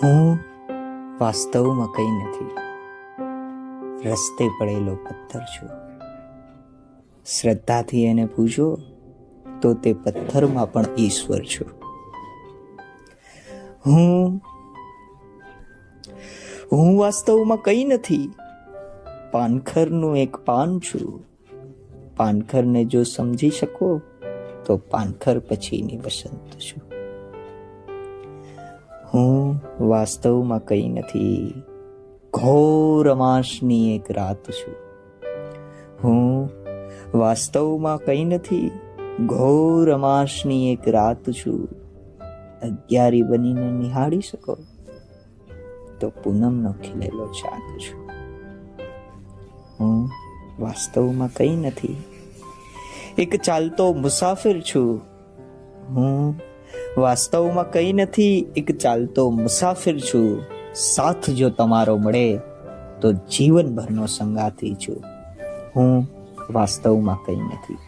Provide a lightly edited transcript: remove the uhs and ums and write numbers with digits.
હું વાસ્તવમાં કંઈ નથી, રસ્તે પડેલો પથ્થર છું. શ્રદ્ધાથી એને પૂજો તો તે પથ્થરમાં પણ ઈશ્વર છું. હું વાસ્તવમાં કંઈ નથી, પાનખરનું એક પાન છું. પાનખરને જો સમજી શકો તો પાનખર પછીની વસંત છું. હું વાસ્તવમાં કંઈ નથી, ઘોર અમાસની એક રાત છું. હું વાસ્તવમાં કંઈ નથી, ઘોર અમાસની એક રાત છું. અગિયારી બનીને નિહાળી શકો તો પૂનમનો ખીલેલો ચાંદ છું. હું વાસ્તવમાં કંઈ નથી, એક ચાલતો મુસાફિર છું. હું વાસ્તવમાં કંઈ નથી, એક ચાલતો મુસાફિર છું. સાથ જો તમારો મળે તો જીવનભરનો સંગાથી છું. હું વાસ્તવમાં કંઈ નથી.